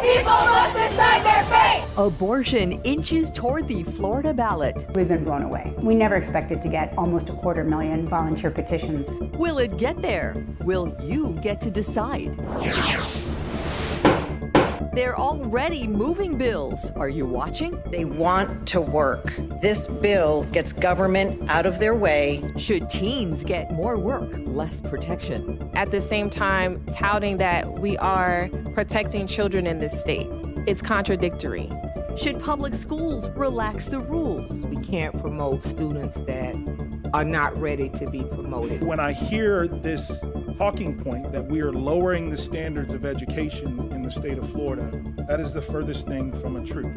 People must decide their fate! Abortion inches toward the Florida ballot. We've been blown away. We never expected to get almost 250,000 volunteer petitions. Will it get there? Will you get to decide? They're already moving bills. Are you watching? They want to work. This bill gets government out of their way. Should teens get more work, less protection? At the same time, touting that we are protecting children in this state. It's contradictory. Should public schools relax the rules? We can't promote students that are not ready to be promoted. When I hear this talking point that we are lowering the standards of education in the state of Florida, that is the furthest thing from a truth.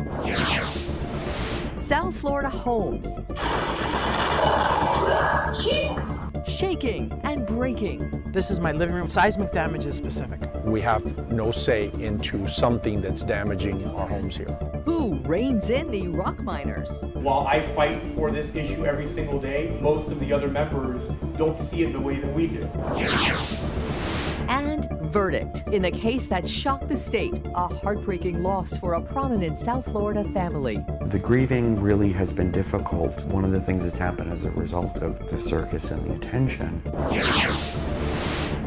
South Florida homes. Shaking and breaking. This is my living room. Seismic damage is specific. We have no say into something that's damaging our homes here. Who reins in the rock miners? While I fight for this issue every single day, most of the other members don't see it the way that we do. And verdict in the case that shocked the state, a heartbreaking loss for a prominent South Florida family. The grieving really has been difficult. One of the things that's happened as a result of the circus and the attention.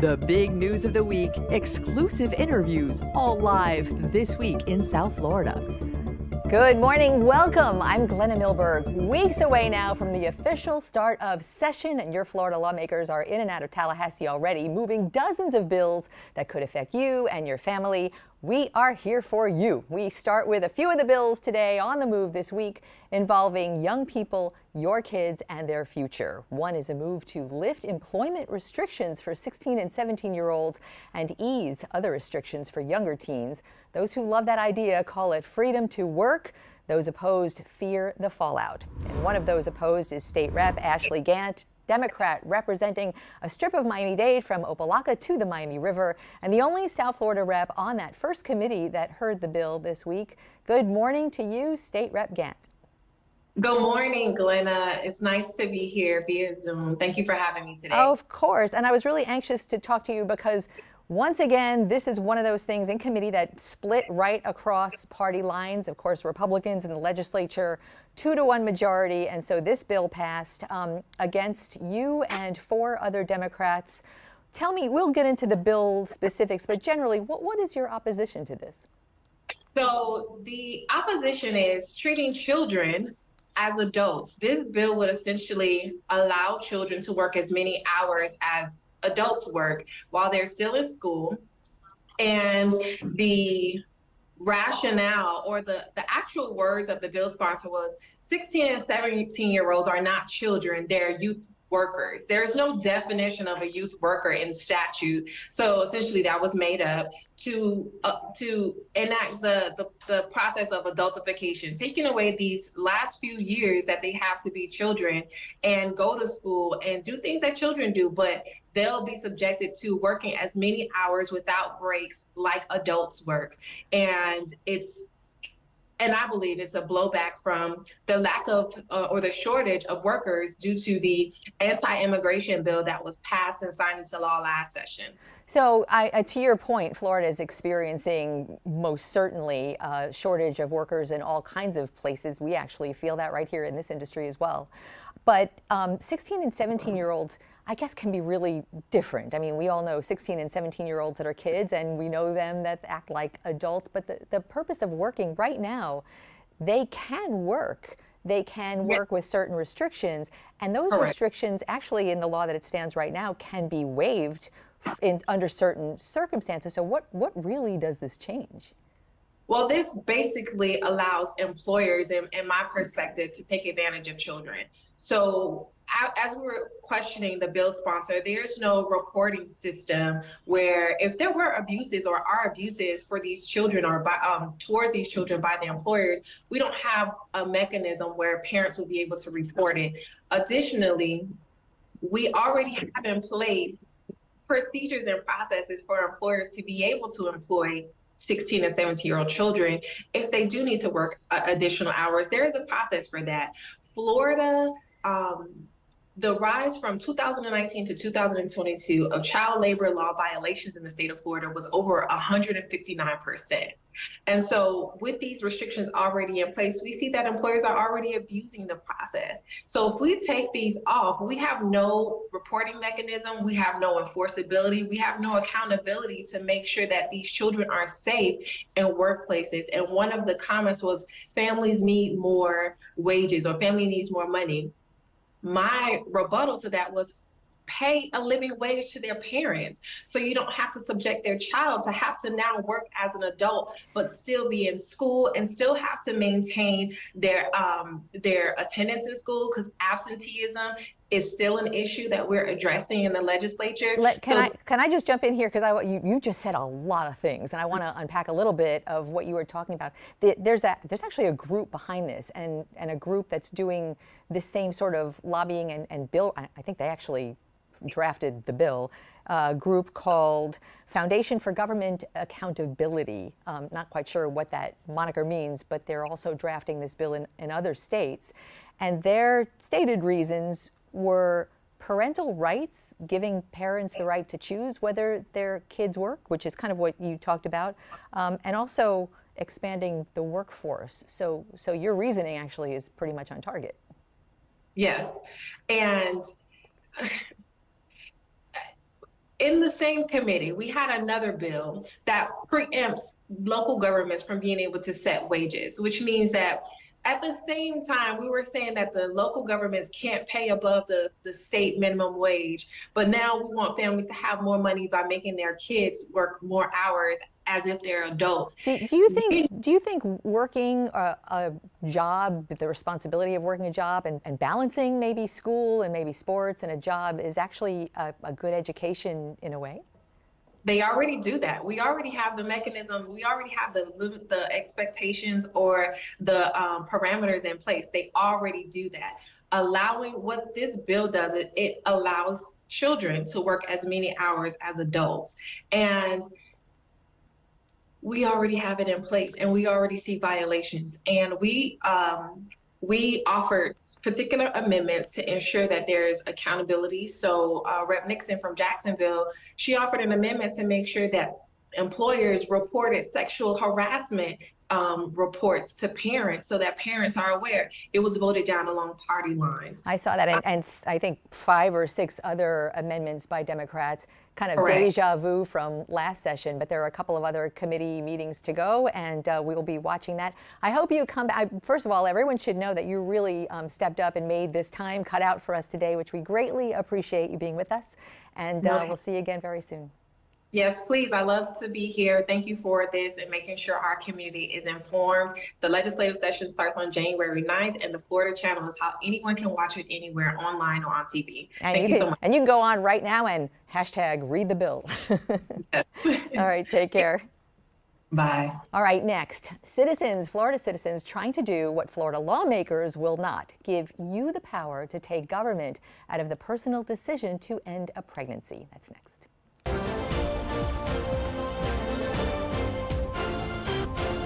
The big news of the week, exclusive interviews, all live this week in South Florida. Good morning, welcome. I'm Glenna Milberg. Weeks away now from the official start of session, and your Florida lawmakers are in and out of Tallahassee already, moving dozens of bills that could affect you and your family. We are here for you. We start with a few of the bills today on the move this week involving young people, your kids, and their future. One is a move to lift employment restrictions for 16 and 17-year-olds and ease other restrictions for younger teens. Those who love that idea call it freedom to work. Those opposed fear the fallout. And one of those opposed is State Rep Ashley Gant, Democrat representing a strip of Miami-Dade from Opa-locka to the Miami River, and the only South Florida rep on that first committee that heard the bill this week. Good morning to you, State Rep Gant. Good morning, Glenna. It's nice to be here via Zoom. Thank you for having me today. Of course, and I was really anxious to talk to you because once again, this is one of those things in committee that split right across party lines. Of course, Republicans in the legislature, 2-to-1 majority. And so this bill passed against you and 4 other Democrats. Tell me, we'll get into the bill specifics, but generally, what is your opposition to this? So the opposition is treating children as adults. This bill would essentially allow children to work as many hours as adults work while they're still in school. And the rationale or the actual words of the bill sponsor was 16 and 17-year-olds are not children, they're youth workers. There's no definition of a youth worker in statute. So essentially that was made up to enact the process of adultification, taking away these last few years that they have to be children and go to school and do things that children do, but they'll be subjected to working as many hours without breaks like adults work. And I believe it's a blowback from the lack of or the shortage of workers due to the anti-immigration bill that was passed and signed into law last session. So to your point, Florida is experiencing most certainly a shortage of workers in all kinds of places. We actually feel that right here in this industry as well. But 16 and 17-year-olds, I guess, can be really different. I mean, we all know 16 and 17-year-olds that are kids, and we know them that act like adults. But the purpose of working right now, they can work. They can work with certain restrictions. And those restrictions, actually, in the law that it stands right now, can be waived under certain circumstances. So what really does this change? Well, this basically allows employers, in my perspective, to take advantage of children. So as we were questioning the bill sponsor, there's no reporting system where if there were abuses or are abuses for these children or towards these children by the employers, we don't have a mechanism where parents will be able to report it. Additionally, we already have in place procedures and processes for employers to be able to employ 16 and 17-year-old children. If they do need to work additional hours, there is a process for that. Florida the rise from 2019 to 2022 of child labor law violations in the state of Florida was over 159%. And so with these restrictions already in place, we see that employers are already abusing the process. So if we take these off, we have no reporting mechanism, we have no enforceability, we have no accountability to make sure that these children are safe in workplaces. And one of the comments was families need more wages or family needs more money. My rebuttal to that was pay a living wage to their parents so you don't have to subject their child to have to now work as an adult but still be in school and still have to maintain their attendance in school, because absenteeism is still an issue that we're addressing in the legislature. Can I just jump in here, because you just said a lot of things, and I want to unpack a little bit of what you were talking about. There's actually a group behind this, and a group that's doing this same sort of lobbying and bill. I think they actually drafted the bill. A group called Foundation for Government Accountability. Not quite sure what that moniker means, but they're also drafting this bill in other states, and their stated reasons were parental rights, giving parents the right to choose whether their kids work, which is kind of what you talked about, and also expanding the workforce. So your reasoning actually is pretty much on target. Yes, and in the same committee, we had another bill that preempts local governments from being able to set wages, which means that at the same time, we were saying that the local governments can't pay above the state minimum wage, but now we want families to have more money by making their kids work more hours as if they're adults. Do you think working a job, the responsibility of working a job and balancing maybe school and maybe sports and a job is actually a good education in a way? They already do that. We already have the mechanism. We already have the expectations or the parameters in place. They already do that. Allowing what this bill does, it allows children to work as many hours as adults. And we already have it in place, and we already see violations. And we offered particular amendments to ensure that there's accountability. So Rep. Nixon from Jacksonville, she offered an amendment to make sure that employers reported sexual harassment reports to parents so that parents are aware. It was voted down along party lines. I saw that, and I think 5 or 6 other amendments by Democrats, kind of Correct. Deja vu from last session, but there are a couple of other committee meetings to go, and we will be watching that. I hope you come back. First of all, everyone should know that you really stepped up and made this time cut out for us today, which we greatly appreciate you being with us, and we'll see you again very soon. Yes, please. I love to be here. Thank you for this and making sure our community is informed. The legislative session starts on January 9th, and the Florida channel is how anyone can watch it anywhere, online or on TV. Thank you so much. And you can go on right now and #read the bill. Yes. All right, take care. Bye. All right, next. Florida citizens trying to do what Florida lawmakers will not, give you the power to take government out of the personal decision to end a pregnancy. That's next.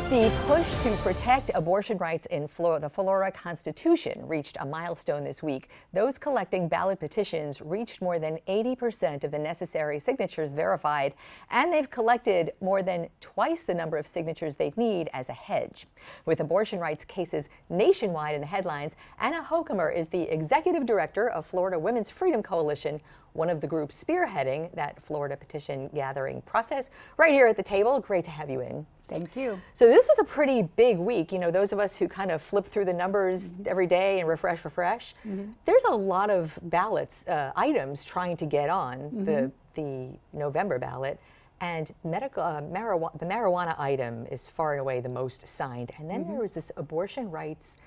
The push to protect abortion rights in the Florida Constitution reached a milestone this week. Those collecting ballot petitions reached more than 80% of the necessary signatures verified, and they've collected more than twice the number of signatures they'd need as a hedge. With abortion rights cases nationwide in the headlines, Anna Hokumer is the executive director of Florida Women's Freedom Coalition, one of the groups spearheading that Florida petition gathering process. Right here at the table, great to have you in. Thank you. So this was a pretty big week. You know, those of us who kind of flip through the numbers every day and refresh. There's a lot of ballots, items trying to get on the November ballot. And the marijuana item is far and away the most signed. And then there was this abortion rights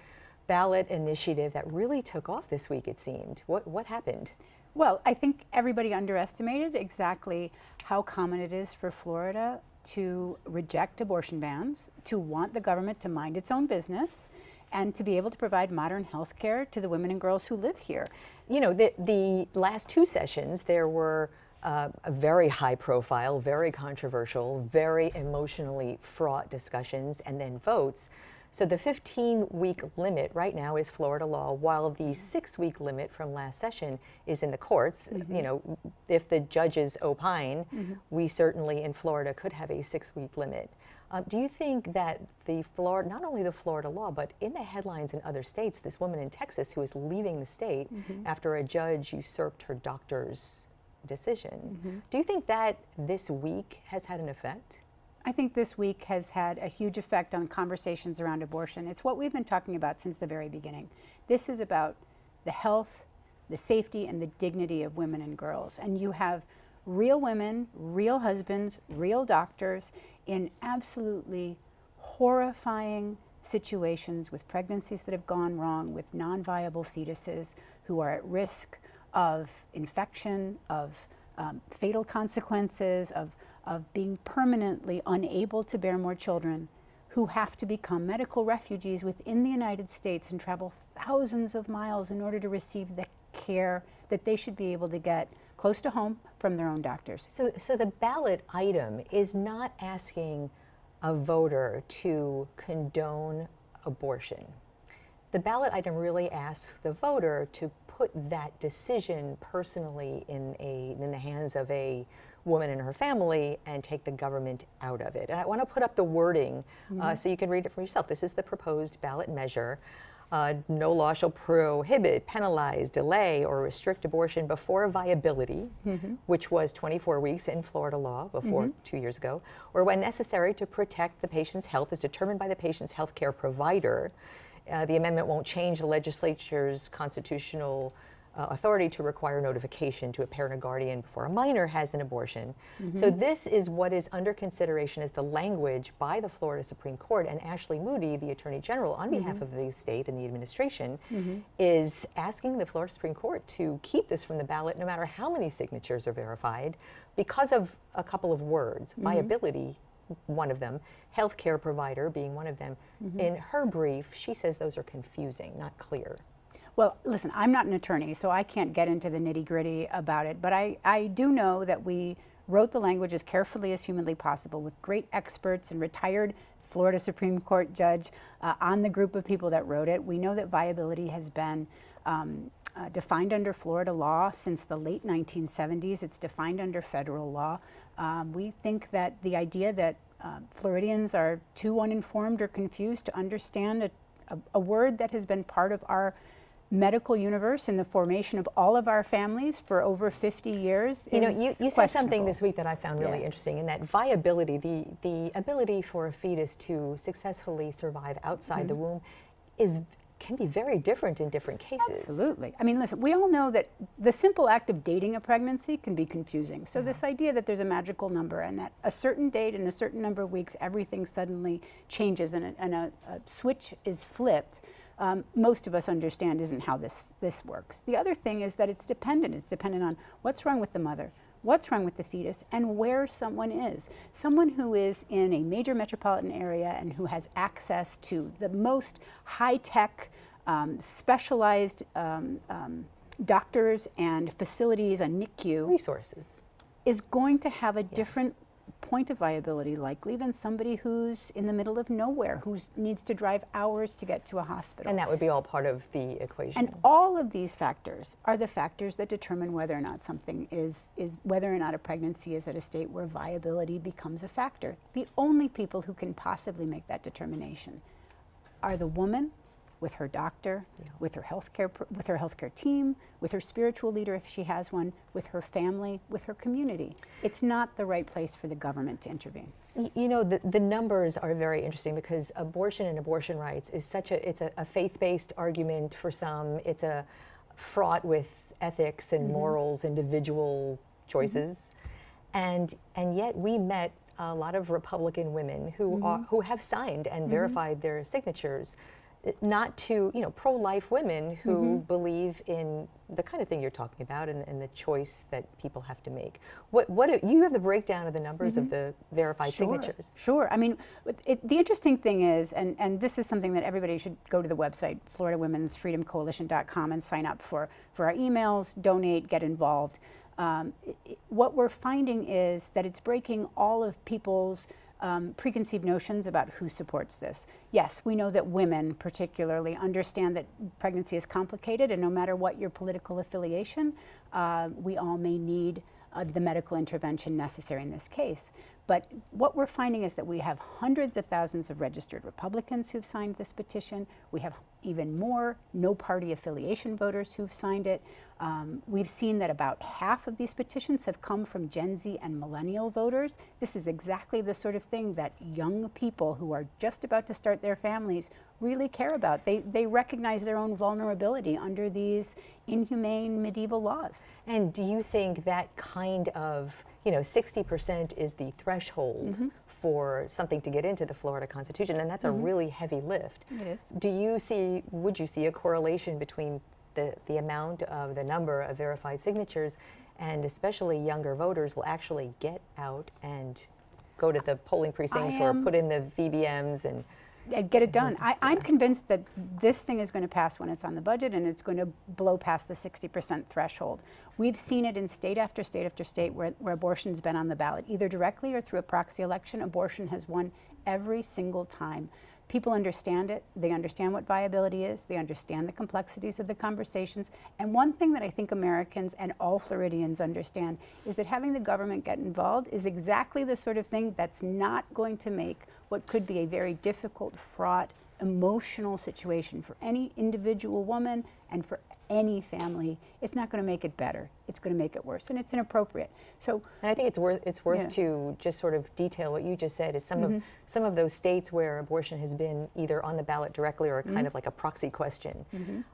ballot initiative that really took off this week, it seemed. What happened? Well, I think everybody underestimated exactly how common it is for Florida to reject abortion bans, to want the government to mind its own business, and to be able to provide modern health care to the women and girls who live here. You know, the last 2 sessions, there were a very high profile, very controversial, very emotionally fraught discussions and then votes. So the 15-week limit right now is Florida law, while the 6-week limit from last session is in the courts. You know, if the judges opine, we certainly in Florida could have a 6-week limit. Do you think that not only the Florida law, but in the headlines in other states, this woman in Texas who is leaving the state after a judge usurped her doctor's decision, do you think that this week has had an effect? I think this week has had a huge effect on conversations around abortion. It's what we've been talking about since the very beginning. This is about the health, the safety, and the dignity of women and girls. And you have real women, real husbands, real doctors in absolutely horrifying situations with pregnancies that have gone wrong, with non-viable fetuses who are at risk of infection, of fatal consequences, of being permanently unable to bear more children, who have to become medical refugees within the United States and travel thousands of miles in order to receive the care that they should be able to get close to home from their own doctors. So the ballot item is not asking a voter to condone abortion. The ballot item really asks the voter to put that decision personally in the hands of a woman and her family and take the government out of it. And I want to put up the wording so you can read it for yourself. This is the proposed ballot measure. No law shall prohibit, penalize, delay, or restrict abortion before viability, which was 24 weeks in Florida law before 2 years ago, or when necessary to protect the patient's health as determined by the patient's health care provider. The amendment won't change the legislature's constitutional authority to require notification to a parent or guardian before a minor has an abortion. So this is what is under consideration as the language by the Florida Supreme Court, and Ashley Moody, the Attorney General, on behalf of the state and the administration, is asking the Florida Supreme Court to keep this from the ballot no matter how many signatures are verified because of a couple of words, viability, one of them, healthcare provider being one of them. In her brief, she says those are confusing, not clear. Well, listen, I'm not an attorney, so I can't get into the nitty-gritty about it, but I do know that we wrote the language as carefully as humanly possible with great experts and retired Florida Supreme Court judge on the group of people that wrote it. We know that viability has been defined under Florida law since the late 1970s. It's defined under federal law. We think that the idea that Floridians are too uninformed or confused to understand a word that has been part of our medical universe in the formation of all of our families for over 50 years. You know, you said something this week that I found really interesting, in that viability, the ability for a fetus to successfully survive outside the womb can be very different in different cases. Absolutely. I mean, listen, we all know that the simple act of dating a pregnancy can be confusing. So this idea that there's a magical number and that a certain date and a certain number of weeks, everything suddenly changes and a switch is flipped, most of us understand isn't how this works. The other thing is that it's dependent. It's dependent on what's wrong with the mother, what's wrong with the fetus, and where someone is. Someone who is in a major metropolitan area and who has access to the most high-tech, specialized doctors and facilities, a NICU, resources, is going to have a different point of viability likely than somebody who's in the middle of nowhere, who needs to drive hours to get to a hospital. And that would be all part of the equation. And all of these factors are the factors that determine whether or not something is whether or not a pregnancy is at a state where viability becomes a factor. The only people who can possibly make that determination are the woman with her doctor, with her healthcare team, with her spiritual leader if she has one, with her family, with her community. It's not the right place for the government to intervene. You know, the numbers are very interesting because abortion and abortion rights is it's a faith-based argument for some. It's a fraught with ethics and morals, individual choices, and yet we met a lot of Republican women who have signed and verified their signatures. Not to, pro-life women who believe in the kind of thing you're talking about and the choice that people have to make. What you have the breakdown of the numbers of the verified signatures? Sure. I mean, the interesting thing is, and this is something that everybody should go to the website, FloridaWomen'sFreedomCoalition.com, and sign up for our emails, donate, get involved. What we're finding is that it's breaking all of people's preconceived notions about who supports this. Yes, we know that women particularly understand that pregnancy is complicated, and no matter what your political affiliation, we all may need the medical intervention necessary in this case. But what we're finding is that we have hundreds of thousands of registered Republicans who've signed this petition. We have even more no party affiliation voters who've signed it. We've seen that about half of these petitions have come from Gen Z and millennial voters. This is exactly the sort of thing that young people who are just about to start their families really care about. They recognize their own vulnerability under these inhumane medieval laws. And do you think that kind of, 60% is the threshold for something to get into the Florida Constitution, and that's a really heavy lift. It is. Would you see a correlation between the amount of the number of verified signatures, and especially younger voters will actually get out and go to the polling precincts or put in the VBMs and get it done? I'm convinced that this thing is going to pass when it's on the budget, and it's going to blow past the 60% threshold. We've seen it in state after state after state where abortion's been on the ballot, either directly or through a proxy election. Abortion has won every single time. People understand it. They understand what viability is. They understand the complexities of the conversations. And one thing that I think Americans and all Floridians understand is that having the government get involved is exactly the sort of thing that's not going to make what could be a very difficult, fraught, emotional situation for any individual woman and for any family. It's not going to make it better. It's going to make it worse, and it's inappropriate. So, and I think it's worth to just sort of detail what you just said. Is some of those states where abortion has been either on the ballot directly or kind of like a proxy question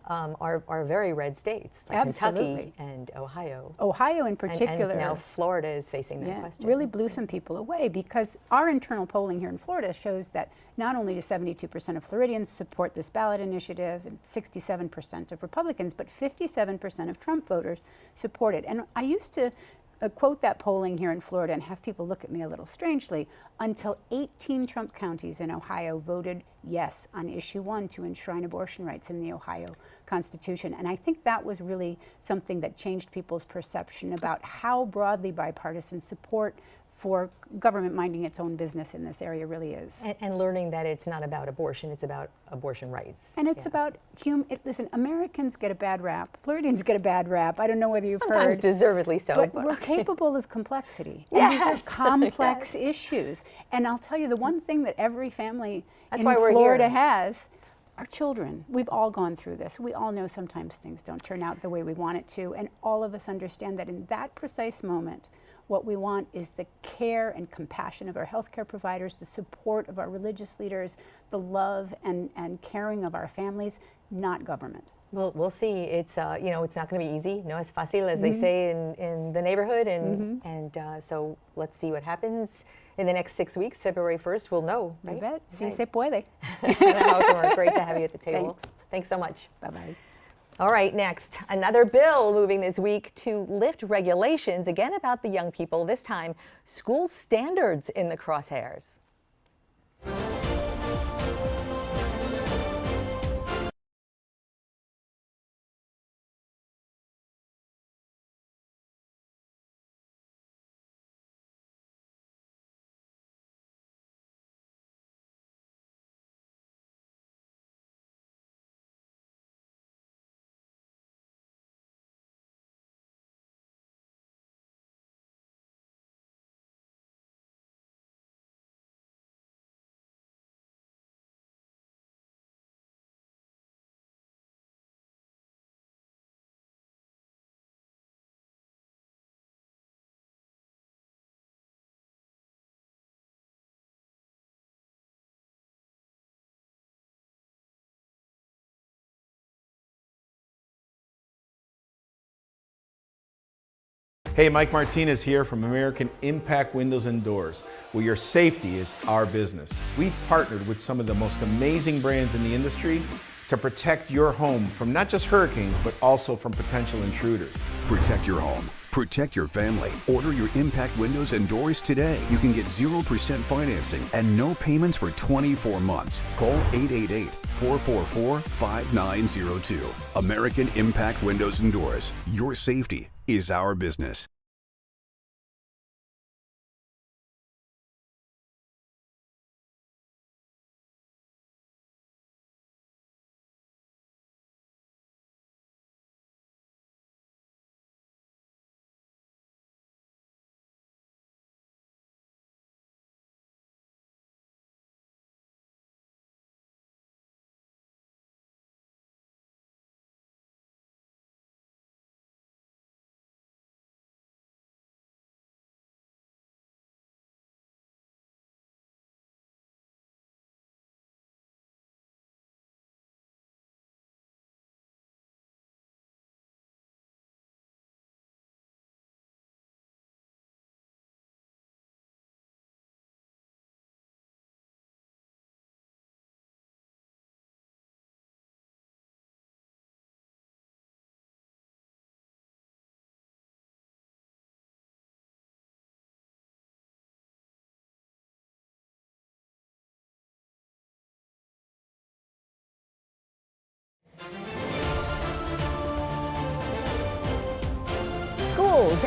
are very red states, like Kentucky and Ohio. Ohio in particular. And now Florida is facing that question. Really blew some people away, because our internal polling here in Florida shows that not only do 72% of Floridians support this ballot initiative and 67% of Republicans, but 57% of Trump voters support it. And I used to quote that polling here in Florida and have people look at me a little strangely until 18 Trump counties in Ohio voted yes on issue 1 to enshrine abortion rights in the Ohio Constitution. And I think that was really something that changed people's perception about how broadly bipartisan support for government minding its own business in this area really is. And learning that it's not about abortion, it's about abortion rights. And it's about listen, Americans get a bad rap. Floridians get a bad rap. I don't know whether you've heard. Sometimes deservedly so. But we're capable of complexity. And these are complex issues. And I'll tell you, the one thing that every family in Florida has are children. We've all gone through this. We all know sometimes things don't turn out the way we want it to. And all of us understand that in that precise moment, what we want is the care and compassion of our healthcare providers, the support of our religious leaders, the love and caring of our families, not government. Well, we'll see. It's it's not going to be easy. No es fácil, as they say in the neighborhood, and so let's see what happens in the next 6 weeks. February 1st, we'll know. Right? I bet. Si se puede. Great to have you at the table. Thanks so much. Bye-bye. All right, next, another bill moving this week to lift regulations, again about the young people, this time school standards in the crosshairs. Hey, Mike Martinez here from American Impact Windows and Doors, where your safety is our business. We've partnered with some of the most amazing brands in the industry to protect your home from not just hurricanes, but also from potential intruders. Protect your home. Protect your family. Order your Impact Windows and Doors today. You can get 0% financing and no payments for 24 months. Call 888-444-5902. American Impact Windows and Doors. Your safety is our business.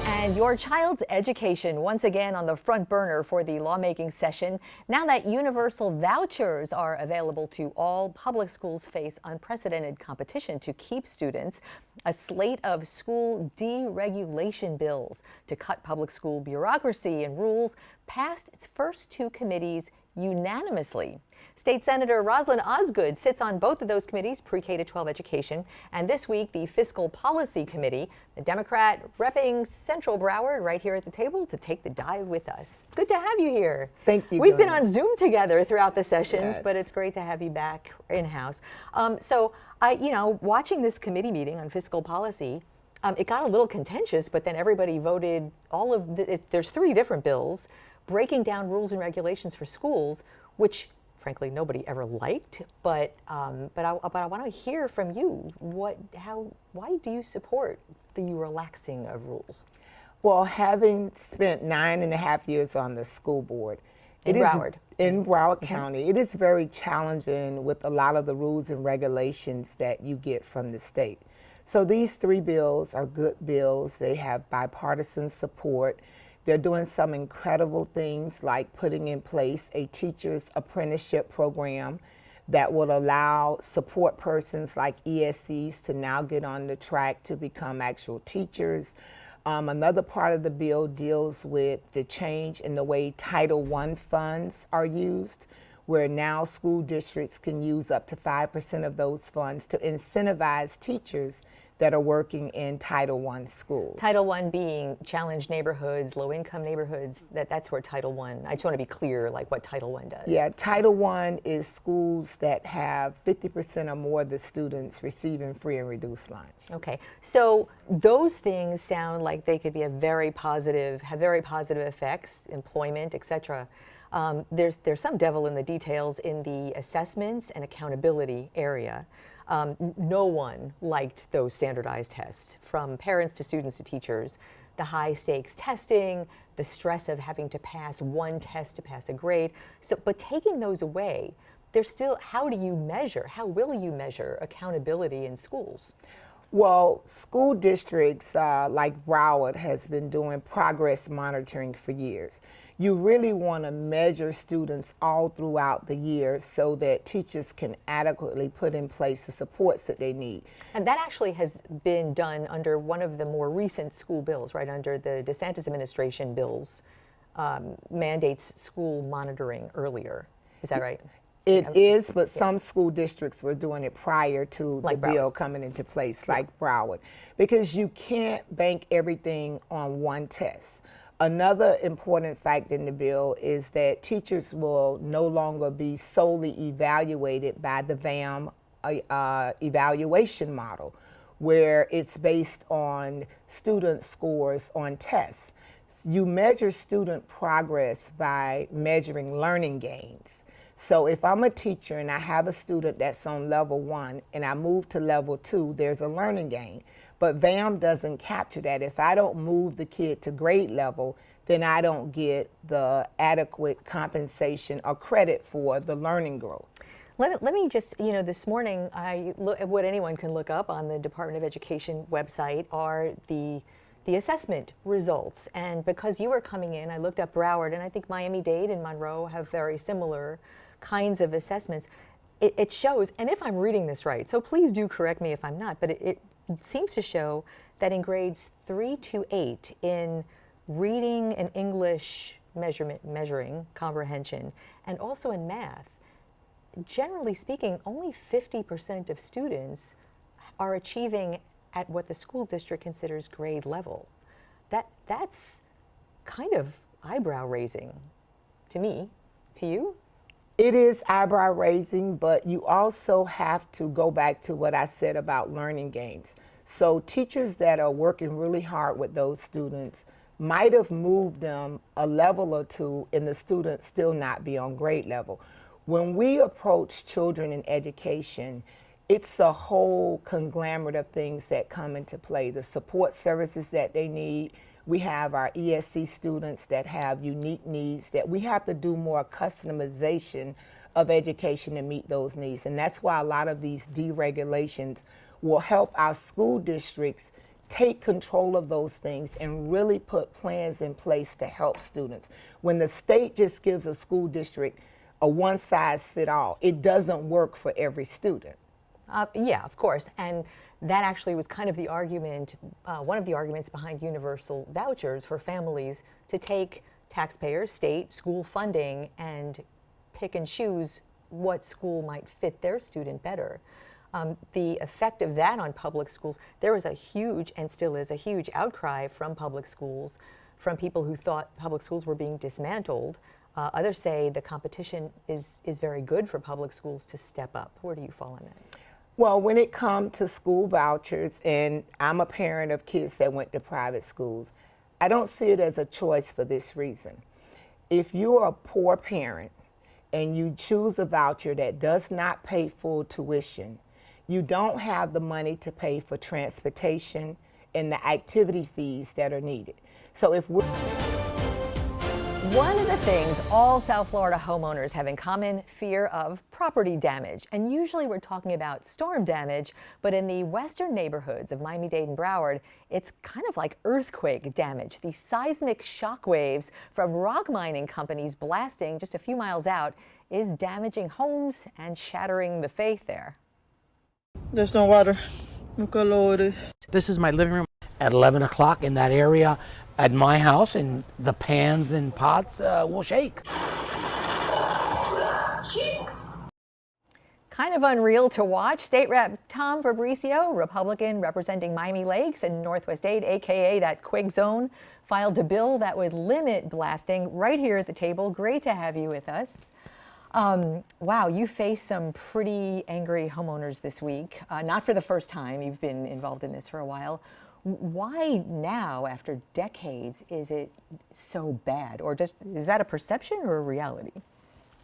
And your child's education once again on the front burner for the lawmaking session. Now that universal vouchers are available to all, public schools face unprecedented competition to keep students. A slate of school deregulation bills to cut public school bureaucracy and rules passed its first two committees unanimously. State Senator Rosin Osgood sits on both of those committees, pre-K to 12 education, and this week the Fiscal Policy Committee, the Democrat repping Central Broward right here at the table to take the dive with us. Good to have you here. Thank you. We've been on Zoom together throughout the sessions, Yes. but it's great to have you back in-house. Watching this committee meeting on fiscal policy, it got a little contentious, but then everybody voted there's three different bills breaking down rules and regulations for schools, which frankly nobody ever liked. But I want to hear from you. Why do you support the relaxing of rules? Well, having spent 9.5 years on the school board, In Broward County, it is very challenging with a lot of the rules and regulations that you get from the state. So these three bills are good bills. They have bipartisan support. They're doing some incredible things like putting in place a teacher's apprenticeship program that will allow support persons like ESCs to now get on the track to become actual teachers. Another part of the bill deals with the change in the way Title I funds are used, where now school districts can use up to 5% of those funds to incentivize teachers that are working in Title I schools. Title I being challenged neighborhoods, low-income neighborhoods, that's where Title I, I just want to be clear, like what Title I does. Yeah, Title I is schools that have 50% or more of the students receiving free and reduced lunch. Okay, so those things sound like they could be have very positive effects, employment, etc. There's some devil in the details in the assessments and accountability area. No one liked those standardized tests, from parents to students to teachers. The high stakes testing, the stress of having to pass one test to pass a grade. But taking those away, there's still, how will you measure accountability in schools? Well, school districts like Broward has been doing progress monitoring for years. You really want to measure students all throughout the year so that teachers can adequately put in place the supports that they need. And that actually has been done under one of the more recent school bills, right, under the DeSantis administration bills, mandates school monitoring earlier. Is that right? It is, but some school districts were doing it prior to like the Broward. bill coming into place, like Broward, because you can't bank everything on one test. Another important fact in the bill is that teachers will no longer be solely evaluated by the VAM evaluation model, where it's based on student scores on tests. You measure student progress by measuring learning gains. So if I'm a teacher and I have a student that's on level 1 and I move to level 2, there's a learning gain. But VAM doesn't capture that. If I don't move the kid to grade level, then I don't get the adequate compensation or credit for the learning growth. Let me just, this morning, what anyone can look up on the Department of Education website are the assessment results. And because you were coming in, I looked up Broward, and I think Miami-Dade and Monroe have very similar kinds of assessments. It shows, and if I'm reading this right, so please do correct me if I'm not, but it seems to show that in grades 3 to 8 in reading and English measuring comprehension, and also in math, generally speaking, only 50% of students are achieving at what the school district considers grade level. That's kind of eyebrow raising to me. To you? It is eyebrow raising, but you also have to go back to what I said about learning gains. So teachers that are working really hard with those students might have moved them a level or two and the students still not be on grade level. When we approach children in education, it's a whole conglomerate of things that come into play. The support services that they need. We have our ESC students that have unique needs that we have to do more customization of education to meet those needs. And that's why a lot of these deregulations will help our school districts take control of those things and really put plans in place to help students. When the state just gives a school district a one-size-fits-all, it doesn't work for every student. Yeah, of course. And that actually was kind of the argument, one of the arguments behind universal vouchers for families to take taxpayers, state, school funding and pick and choose what school might fit their student better. The effect of that on public schools, there was a huge, and still is a huge, outcry from public schools, from people who thought public schools were being dismantled. Others say the competition is very good for public schools to step up. Where do you fall on that? Well, when it comes to school vouchers, and I'm a parent of kids that went to private schools, I don't see it as a choice for this reason. If you're a poor parent and you choose a voucher that does not pay full tuition, you don't have the money to pay for transportation and the activity fees that are needed. So if we're... One of the things all South Florida homeowners have in common, fear of property damage. And usually we're talking about storm damage, but in the western neighborhoods of Miami-Dade and Broward, it's kind of like earthquake damage. The seismic shock waves from rock mining companies blasting just a few miles out is damaging homes and shattering the faith there. There's no water. This is my living room. At 11 o'clock in that area at my house, and the pans and pots will shake. Kind of unreal to watch. State Rep Tom Vercio, Republican representing Miami Lakes and Northwest Dade, aka that quake zone, filed a bill that would limit blasting right here at the table. Great to have you with us. Wow, you faced some pretty angry homeowners this week. Not for the first time. You've been involved in this for a while. Why now, after decades, is it so bad? Or is that a perception or a reality?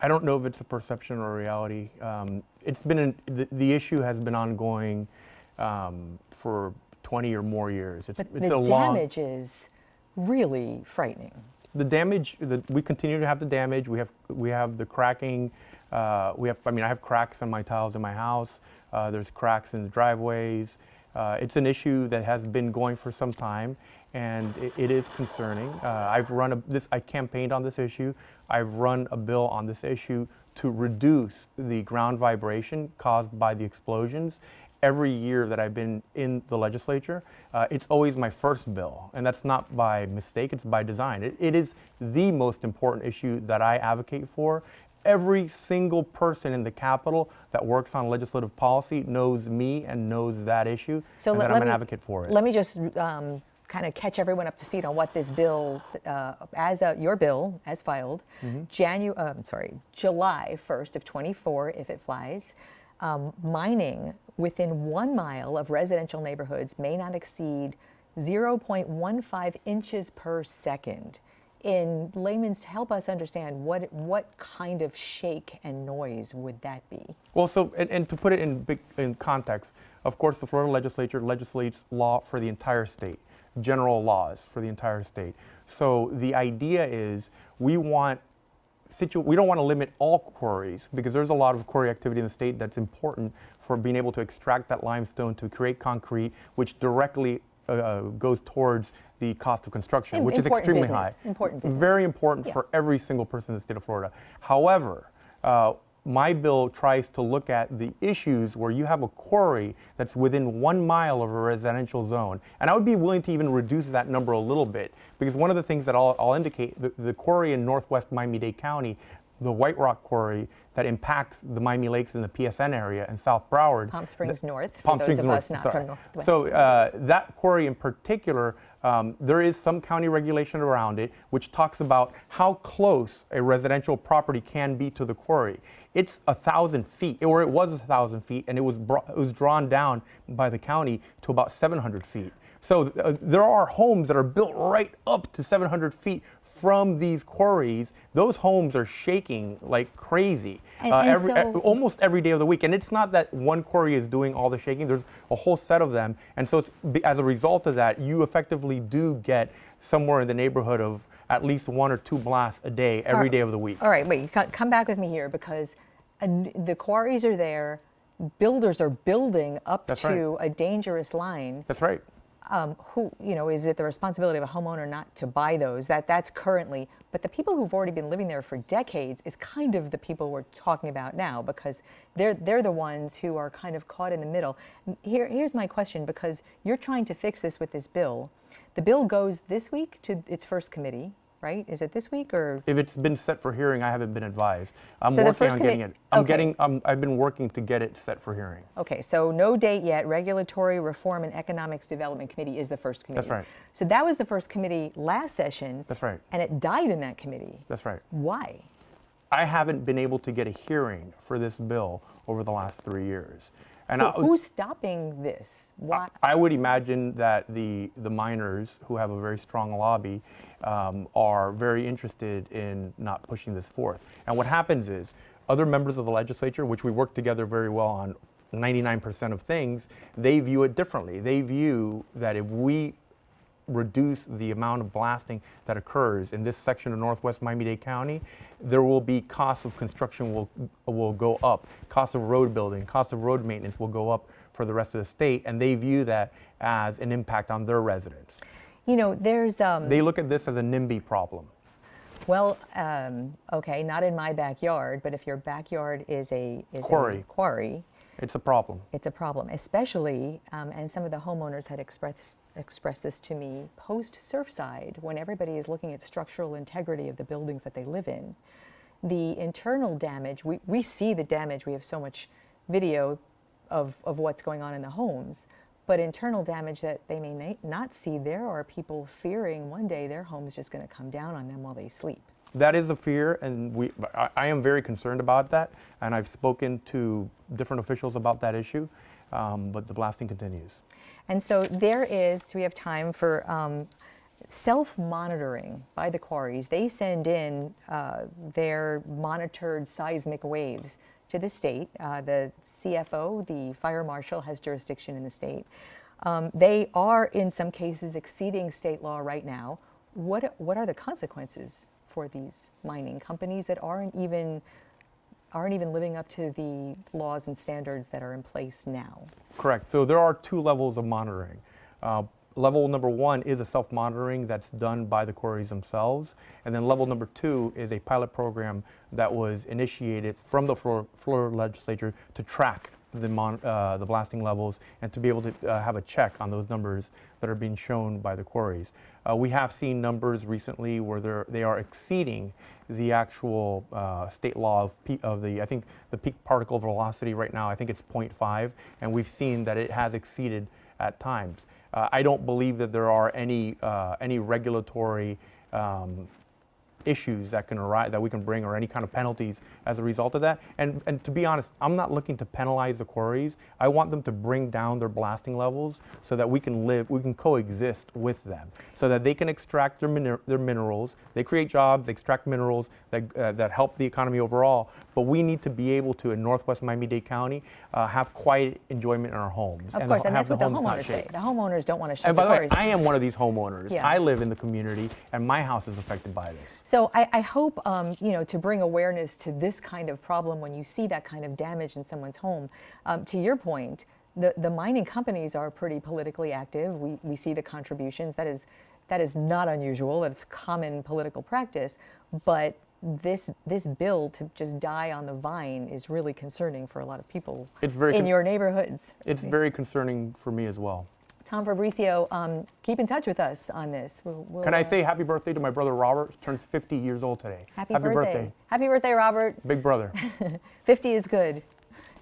I don't know if it's a perception or a reality. It's been the issue has been ongoing for 20 or more years. It's the damage is really frightening. The damage, we continue to have the damage. We have the cracking. I have cracks on my tiles in my house. There's cracks in the driveways. It's an issue that has been going for some time, and it is concerning. I campaigned on this issue. I've run a bill on this issue to reduce the ground vibration caused by the explosions. Every year that I've been in the legislature, it's always my first bill, and that's not by mistake, it's by design. It is the most important issue that I advocate for. Every single person in the Capitol that works on legislative policy knows me and knows that issue, and that I'm an advocate for it. Let me just kind of catch everyone up to speed on what this bill, your bill, as filed, July 1st of 24, if it flies. Mining within 1 mile of residential neighborhoods may not exceed 0.15 inches per second. In layman's, help us understand what kind of shake and noise would that be? Well, so and to put it in context, of course, the Florida legislature legislates law for the entire state, general laws for the entire state. So the idea is we don't want to limit all quarries, because there's a lot of quarry activity in the state that's important for being able to extract that limestone to create concrete, which directly goes towards the cost of construction, which is extremely high. Important business. Very important for every single person in the state of Florida. However, my bill tries to look at the issues where you have a quarry that's within 1 mile of a residential zone. And I would be willing to even reduce that number a little bit, because one of the things that I'll indicate, the quarry in northwest Miami-Dade County, the White Rock Quarry that impacts the Miami Lakes and the PSN area and South Broward. Palm Springs North, for those of us not from Northwest. So that quarry in particular, there is some county regulation around it, which talks about how close a residential property can be to the quarry. It's 1,000 feet, or it was 1,000 feet, and it was drawn down by the county to about 700 feet. So there are homes that are built right up to 700 feet from these quarries. Those homes are shaking like crazy almost every day of the week. And it's not that one quarry is doing all the shaking. There's a whole set of them. And so as a result of that, you effectively do get somewhere in the neighborhood of at least 1 or 2 blasts a day, every day of the week. All right, wait, come back with me here, because the quarries are there. Builders are building up to a dangerous line. That's right. is it the responsibility of a homeowner not to buy those? That's currently, but the people who've already been living there for decades is kind of the people we're talking about now, because they're the ones who are kind of caught in the middle. Here's my question, because you're trying to fix this with this bill. The bill goes this week to its first committee, right? Is it this week, or? If it's been set for hearing, I haven't been advised. I'm So the working first on getting it. okay. I've been working to get it set for hearing. Okay, so no date yet. Regulatory Reform and Economics Development Committee is the first committee. That's right. So that was the first committee last session. That's right. And it died in that committee. That's right. Why? I haven't been able to get a hearing for this bill over the last 3 years. And Who's stopping this? Why? I would imagine that the miners, who have a very strong lobby, are very interested in not pushing this forth. And what happens is, other members of the legislature, which we work together very well on 99% of things, they view it differently. They view that if we reduce the amount of blasting that occurs in this section of Northwest Miami-Dade County, there will be costs of construction will go up, cost of road building, cost of road maintenance will go up for the rest of the state, and they view that as an impact on their residents. You know, there's they look at this as a NIMBY problem. Well, okay, not in my backyard, but if your backyard is a quarry, it's a problem. It's a problem, especially, and some of the homeowners had expressed this to me post-Surfside, when everybody is looking at structural integrity of the buildings that they live in. The internal damage, we see the damage, we have so much video of what's going on in the homes, but internal damage that they may not see, there are people fearing one day their home's just going to come down on them while they sleep. That is a fear, and I am very concerned about that, and I've spoken to different officials about that issue, but the blasting continues. And so we have time for self-monitoring by the quarries. They send in their monitored seismic waves to the state. The CFO, the fire marshal, has jurisdiction in the state. They are, in some cases, exceeding state law right now. What are the consequences for these mining companies that aren't even living up to the laws and standards that are in place now? Correct. So there are two levels of monitoring. Level number one is a self-monitoring that's done by the quarries themselves. And then level number two is a pilot program that was initiated from the Florida legislature to track the blasting levels and to be able to have a check on those numbers that are being shown by the quarries. We have seen numbers recently where they are exceeding the actual state law I think the peak particle velocity right now, I think it's 0.5, and we've seen that it has exceeded at times. I don't believe that there are any regulatory issues that can arise, that we can bring, or any kind of penalties as a result of that. And to be honest, I'm not looking to penalize the quarries. I want them to bring down their blasting levels so that we can coexist with them, so that they can extract their minerals. They create jobs, extract minerals that help the economy overall. But we need to be able to, in Northwest Miami-Dade County, have quiet enjoyment in our homes. Of course, and that's what the homeowners say. The homeowners don't want to shut and the by the way, quarries. I am one of these homeowners. Yeah. I live in the community, and my house is affected by this. So I hope, to bring awareness to this kind of problem when you see that kind of damage in someone's home. To your point, the mining companies are pretty politically active. We see the contributions. That is not unusual. It's common political practice. But this bill to just die on the vine is really concerning for a lot of people in your neighborhoods. It's very concerning for me as well. Tom Vercio, keep in touch with us on this. Can I say happy birthday to my brother Robert? He turns 50 years old today. Happy birthday. Happy birthday, Robert. Big brother. 50 is good.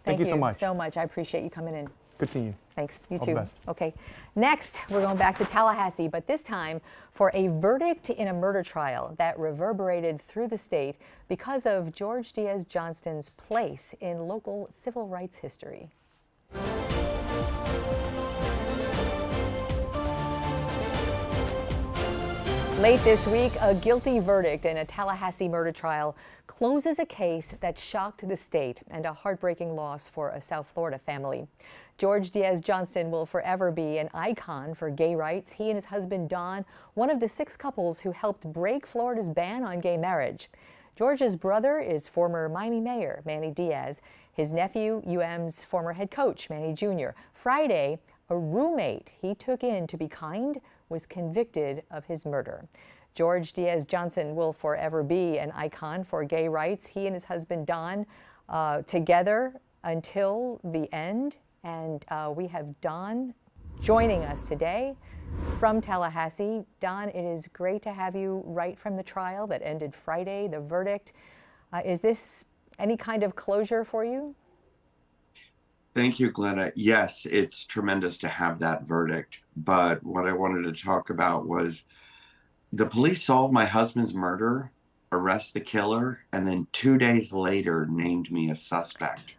Thank you so much. I appreciate you coming in. Good seeing you. Thanks. You All too. the best. Okay. Next, we're going back to Tallahassee, but this time for a verdict in a murder trial that reverberated through the state because of George Diaz Johnston's place in local civil rights history. Late this week, a guilty verdict in a Tallahassee murder trial closes a case that shocked the state and a heartbreaking loss for a South Florida family. George Diaz Johnston will forever be an icon for gay rights. He and his husband, Don, one of the 6 couples who helped break Florida's ban on gay marriage. George's brother is former Miami Mayor Manny Diaz. His nephew, UM's former head coach, Manny Jr. Friday, a roommate he took in to be kind was convicted of his murder. George Diaz Johnston will forever be an icon for gay rights. He and his husband Don together until the end. And we have Don joining us today from Tallahassee. Don, it is great to have you right from the trial that ended Friday, the verdict. Is this any kind of closure for you? Thank you, Glenna. Yes, it's tremendous to have that verdict. But what I wanted to talk about was the police solved my husband's murder, arrest the killer, and then 2 days later named me a suspect.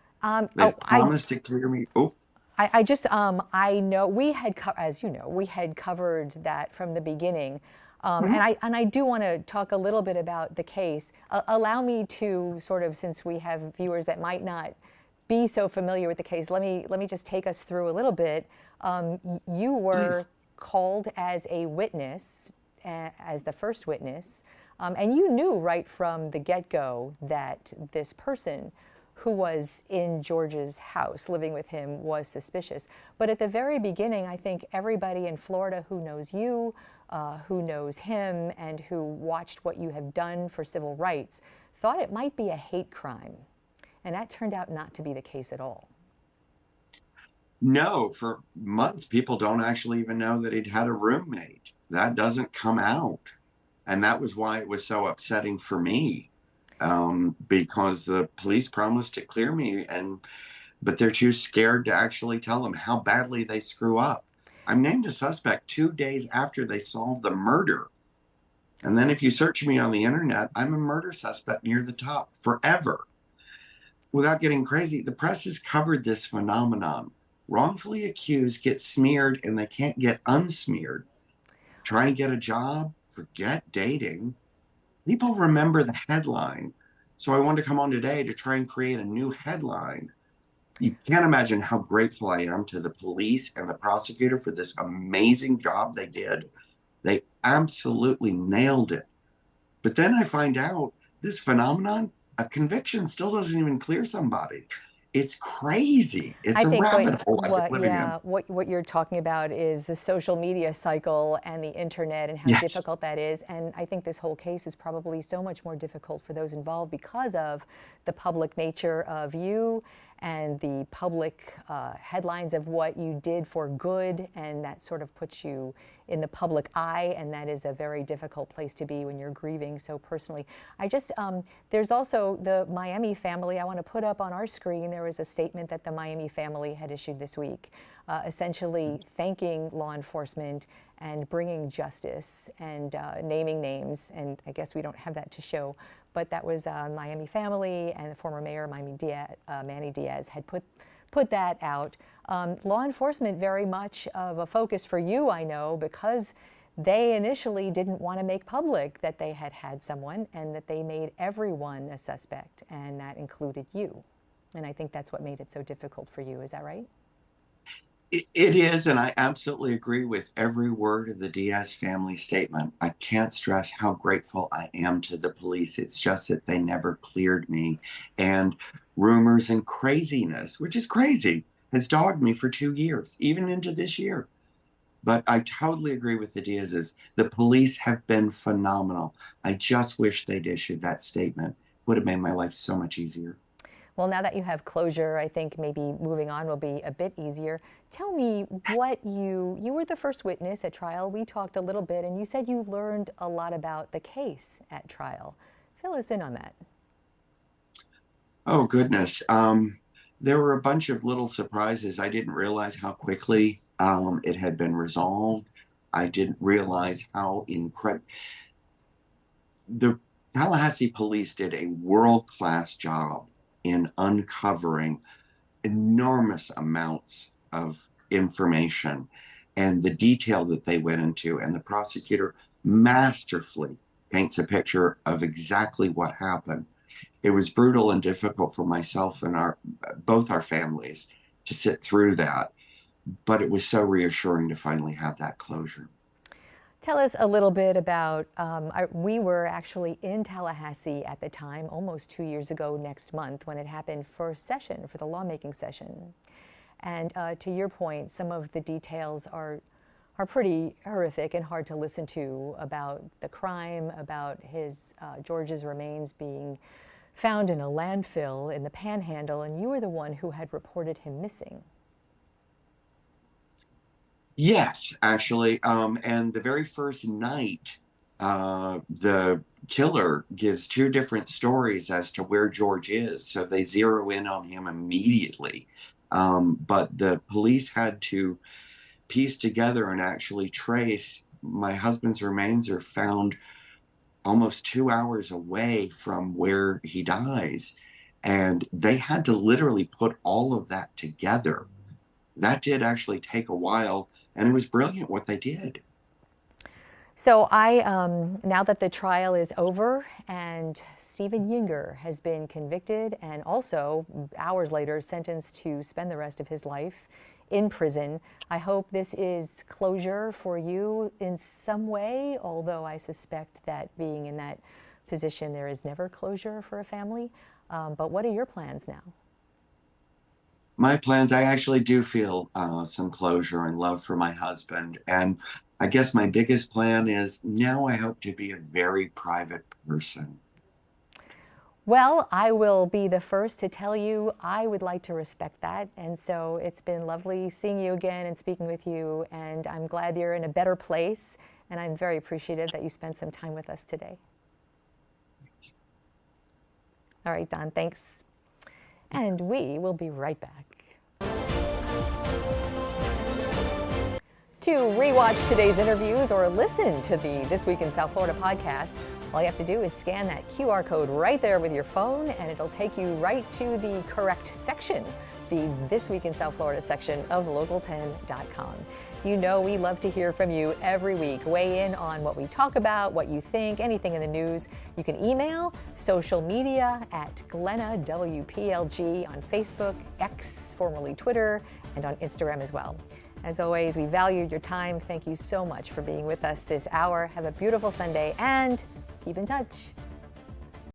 They promised to clear me. Oh. I know we had, as you know, we had covered that from the beginning. And I do want to talk a little bit about the case. Allow me to sort of, since we have viewers that might not be so familiar with the case, let me just take us through a little bit. You were called as a witness, as the first witness, and you knew right from the get-go that this person who was in George's house living with him was suspicious. But at the very beginning, I think everybody in Florida who knows you, who knows him, and who watched what you have done for civil rights thought it might be a hate crime. And that turned out not to be the case at all. No, for months, people don't actually even know that he'd had a roommate. That doesn't come out. And that was why it was so upsetting for me, because the police promised to clear me, but they're too scared to actually tell them how badly they screw up. I'm named a suspect 2 days after they solved the murder. And then if you search me on the internet, I'm a murder suspect near the top forever. Without getting crazy, the press has covered this phenomenon. Wrongfully accused get smeared and they can't get unsmeared. Try and get a job, forget dating. People remember the headline. So I wanted to come on today to try and create a new headline. You can't imagine how grateful I am to the police and the prosecutor for this amazing job they did. They absolutely nailed it. But then I find out this phenomenon, a conviction still doesn't even clear somebody. It's crazy. It's a rabbit hole I'm living in. What you're talking about is the social media cycle and the internet and how difficult that is. And I think this whole case is probably so much more difficult for those involved because of the public nature of you and the public headlines of what you did for good, and that sort of puts you in the public eye, and that is a very difficult place to be when you're grieving so personally. There's also the Miami family. I want to put up on our screen, there was a statement that the Miami family had issued this week, essentially thanking law enforcement and bringing justice and naming names, and I guess we don't have that to show, but that was Miami family, and the former mayor, Manny Diaz, had put that out. Law enforcement very much of a focus for you, I know, because they initially didn't want to make public that they had had someone and that they made everyone a suspect, and that included you. And I think that's what made it so difficult for you. Is that right? It is, and I absolutely agree with every word of the Diaz family statement. I can't stress how grateful I am to the police. It's just that they never cleared me. And rumors and craziness, which is crazy, has dogged me for 2 years, even into this year. But I totally agree with the Diazes. The police have been phenomenal. I just wish they'd issued that statement. Would have made my life so much easier. Well, now that you have closure, I think maybe moving on will be a bit easier. Tell me what you were the first witness at trial. We talked a little bit, and you said you learned a lot about the case at trial. Fill us in on that. Oh, goodness. There were a bunch of little surprises. I didn't realize how quickly it had been resolved. I didn't realize how incredible. The Tallahassee police did a world-class job in uncovering enormous amounts of information and the detail that they went into, and the prosecutor masterfully paints a picture of exactly what happened. It was brutal and difficult for myself and both our families to sit through that, but it was so reassuring to finally have that closure. Tell us a little bit about, we were actually in Tallahassee at the time, almost 2 years ago next month, when it happened for the lawmaking session. And to your point, some of the details are pretty horrific and hard to listen to about the crime, about his George's remains being found in a landfill in the Panhandle, and you were the one who had reported him missing. Yes, actually. And the very first night, the killer gives two different stories as to where George is. So they zero in on him immediately. But the police had to piece together and actually trace. My husband's remains are found almost 2 hours away from where he dies. And they had to literally put all of that together. That did actually take a while, and it was brilliant what they did. So now that the trial is over and Stephen Yinger has been convicted and also hours later sentenced to spend the rest of his life in prison, I hope this is closure for you in some way, although I suspect that being in that position there is never closure for a family. But what are your plans now? My plans, I actually do feel some closure and love for my husband. And I guess my biggest plan is now I hope to be a very private person. Well, I will be the first to tell you I would like to respect that. And so it's been lovely seeing you again and speaking with you. And I'm glad you're in a better place. And I'm very appreciative that you spent some time with us today. All right, Don, thanks. And we will be right back. To rewatch today's interviews or listen to the This Week in South Florida podcast, all you have to do is scan that QR code right there with your phone, and it'll take you right to the correct section, the This Week in South Florida section of local10.com. You know we love to hear from you every week. Weigh in on what we talk about, what you think, anything in the news. You can email, social media at Glenna WPLG on Facebook, X, formerly Twitter, and on Instagram as well. As always, we value your time. Thank you so much for being with us this hour. Have a beautiful Sunday and keep in touch.